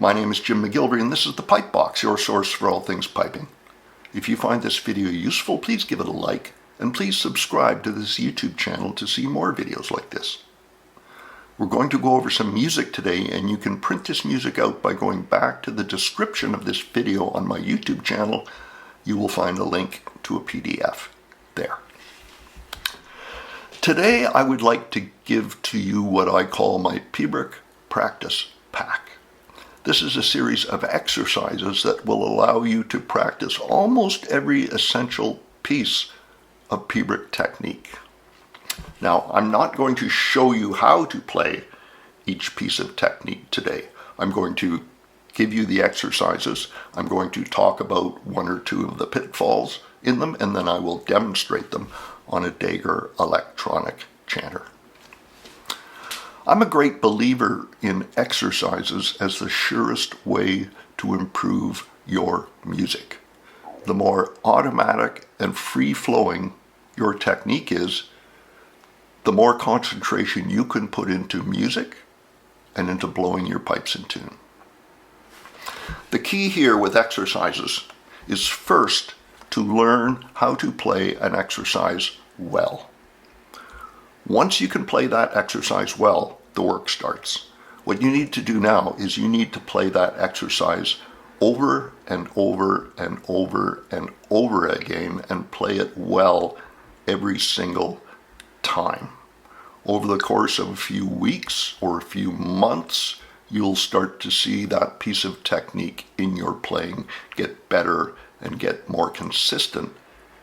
My name is Jim McGillivray, and this is the Pipe Box, your source for all things piping. If you find this video useful, please give it a like, and please subscribe to this YouTube channel to see more videos like this. We're going to go over some music today, and you can print this music out by going back to the description of this video on my YouTube channel. You will find a link to a PDF there. Today I would like to give to you what I call my Piobaireachd practice pack. This is a series of exercises that will allow you to practice almost every essential piece of Piobaireachd technique. Now, I'm not going to show you how to play each piece of technique today. I'm going to give you the exercises. I'm going to talk about one or two of the pitfalls in them, and then I will demonstrate them on a Dagger electronic chanter. I'm a great believer in exercises as the surest way to improve your music. The more automatic and free-flowing your technique is, the more concentration you can put into music and into blowing your pipes in tune. The key here with exercises is first to learn how to play an exercise well. Once you can play that exercise well, the work starts. What you need to do now is you need to play that exercise over and over and over and over again and play it well every single time. Over the course of a few weeks or a few months, you'll start to see that piece of technique in your playing get better and get more consistent,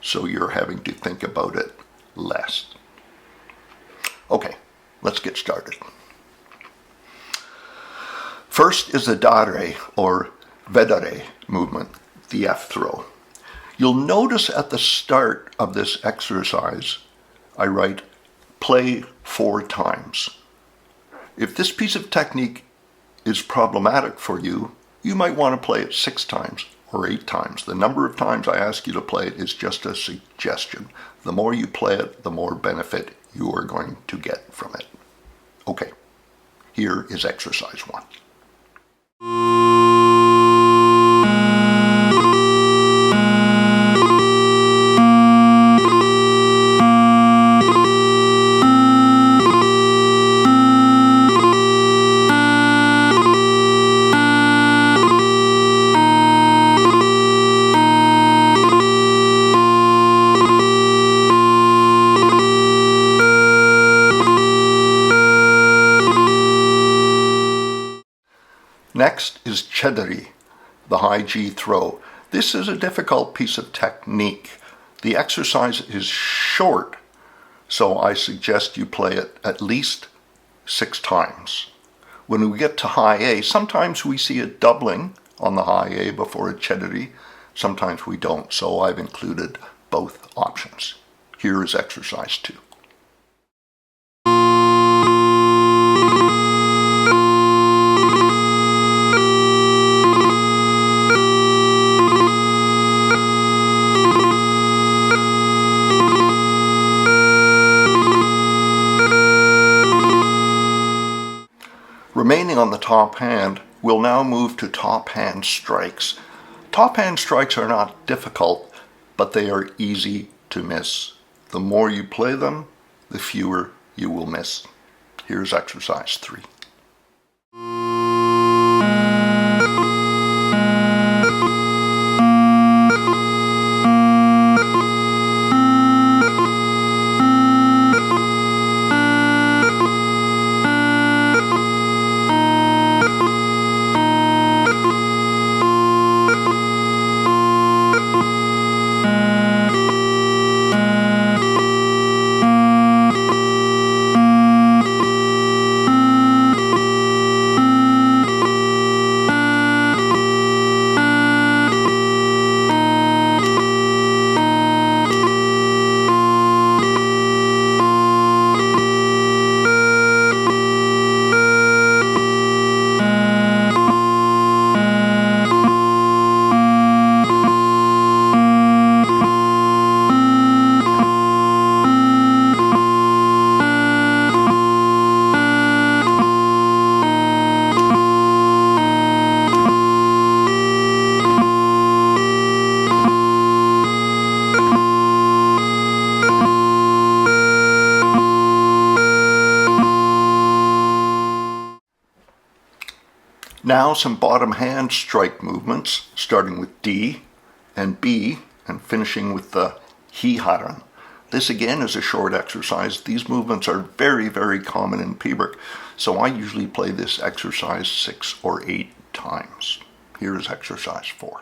so you're having to think about it less. Okay, let's get started. First is the Vedare or Vedare movement, the F throw. You'll notice at the start of this exercise, I write play 4 times. If this piece of technique is problematic for you, you might want to play it 6 times or 8 times. The number of times I ask you to play it is just a suggestion. The more you play it, the more benefit you are going to get from it. Okay, here is exercise 1. Next is Chedari, the high G throw. This is a difficult piece of technique. The exercise is short, so I suggest you play it at least 6 times. When we get to high A, sometimes we see a doubling on the high A before a Chedari, sometimes we don't, so I've included both options. Here is exercise 2. Remaining on the top hand, we'll now move to top hand strikes. Top hand strikes are not difficult, but they are easy to miss. The more you play them, the fewer you will miss. Here's exercise 3. Now some bottom hand strike movements, starting with D and B and finishing with the Highland. This again is a short exercise. These movements are very, very common in Piobaireachd, so I usually play this exercise 6 or 8 times. Here is exercise 4.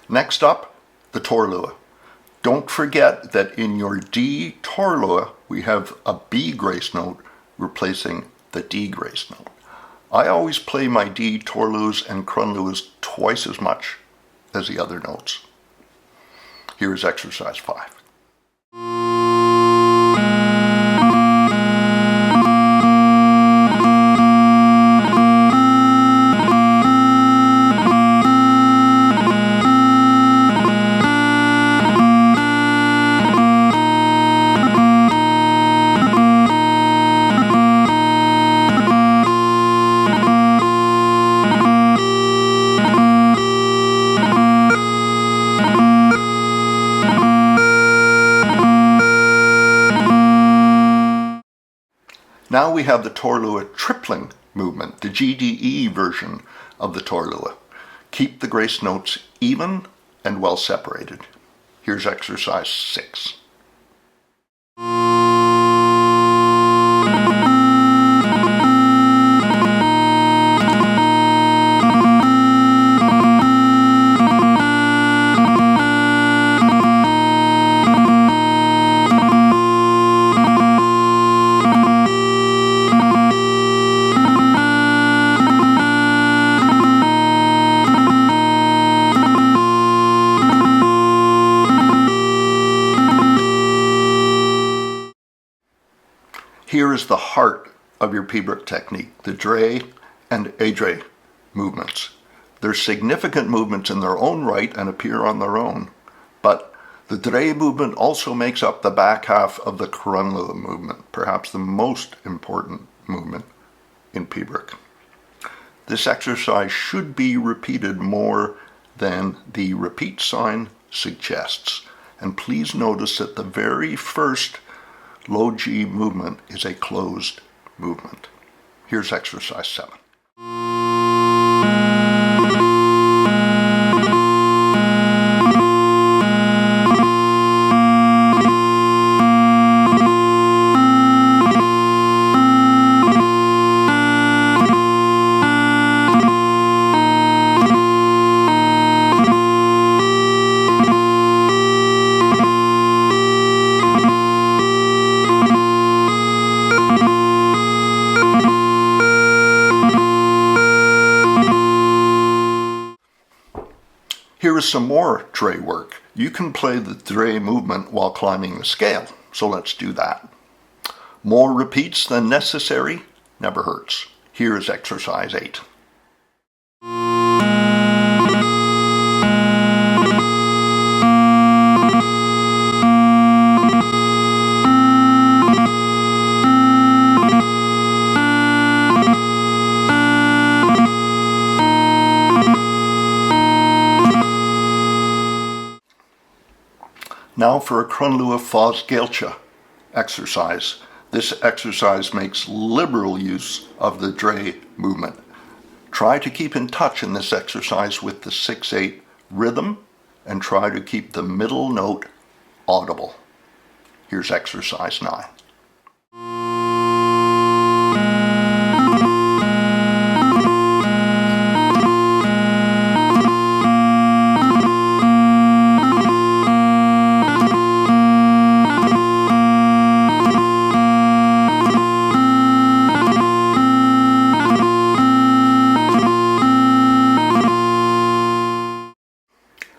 Next up, the Taorluath. Don't forget that in your D Taorluath, we have a B grace note replacing the D grace note. I always play my D Taorluaths and Crunluaths twice as much as the other notes. Here is exercise 5. Now we have the Taorluath tripling movement, the GDE version of the Taorluath. Keep the grace notes even and well separated. Here's exercise 6. Here is the heart of your Piobaireachd technique, the Dre and Edre movements. They're significant movements in their own right and appear on their own, but the Dre movement also makes up the back half of the Crunluath movement, perhaps the most important movement in Piobaireachd. This exercise should be repeated more than the repeat sign suggests, and please notice that the very first low G movement is a closed movement. Here's exercise 7. Here is some more Dre work. You can play the Dre movement while climbing the scale, so let's do that. More repeats than necessary never hurts. Here is exercise 8. Now for a Crunluath Fosgailte exercise. This exercise makes liberal use of the Dre movement. Try to keep in touch in this exercise with the 6/8 rhythm and try to keep the middle note audible. Here's exercise 9.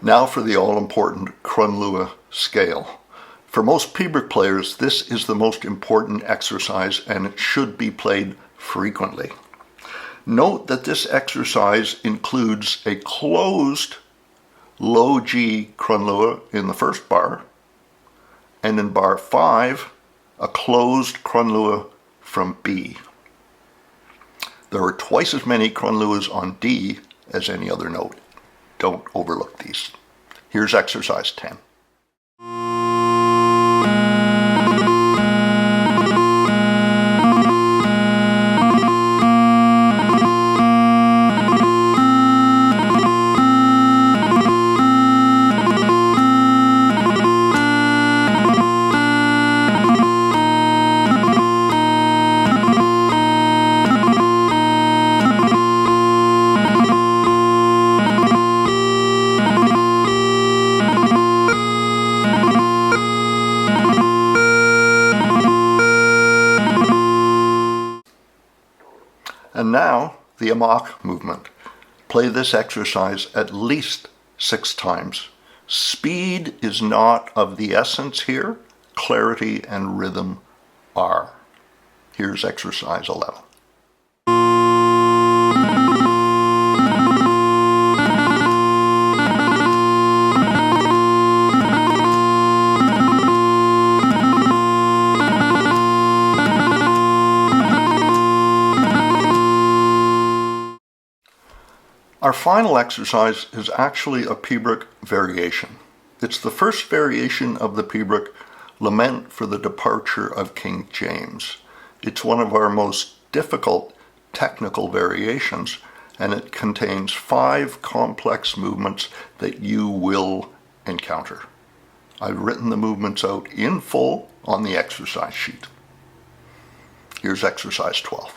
Now for the all-important Crunluath scale. For most Piobaireachd players, this is the most important exercise and it should be played frequently. Note that this exercise includes a closed low G Crunluath in the first bar, and in bar 5, a closed Crunluath from B. There are twice as many Crunluaths on D as any other note. Don't overlook these. Here's exercise 10. And now, the Emach movement. Play this exercise at least 6 times. Speed is not of the essence here. Clarity and rhythm are. Here's exercise 11. Our final exercise is actually a Piobaireachd variation. It's the first variation of the Piobaireachd Lament for the departure of King James. It's one of our most difficult technical variations, and it contains 5 complex movements that you will encounter. I've written the movements out in full on the exercise sheet. Here's exercise 12.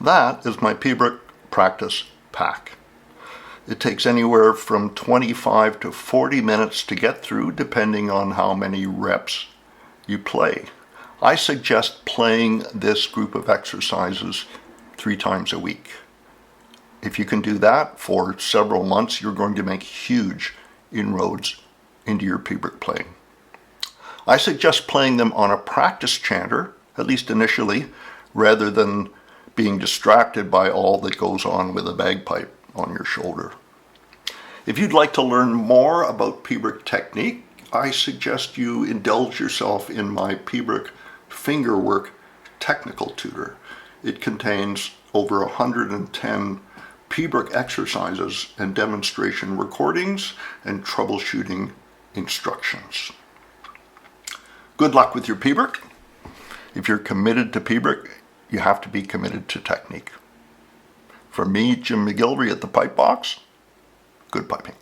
That is my Piobaireachd practice pack. It takes anywhere from 25 to 40 minutes to get through, depending on how many reps you play. I suggest playing this group of exercises 3 times a week. If you can do that for several months, you're going to make huge inroads into your Piobaireachd playing. I suggest playing them on a practice chanter, at least initially, rather than being distracted by all that goes on with a bagpipe on your shoulder. If you'd like to learn more about Piobaireachd technique, I suggest you indulge yourself in my Piobaireachd Fingerwork technical tutor. It contains over 110 Piobaireachd exercises and demonstration recordings and troubleshooting instructions. Good luck with your Piobaireachd. If you're committed to Piobaireachd, you have to be committed to technique. For me, Jim McGillivray at the Pipe Box, good piping.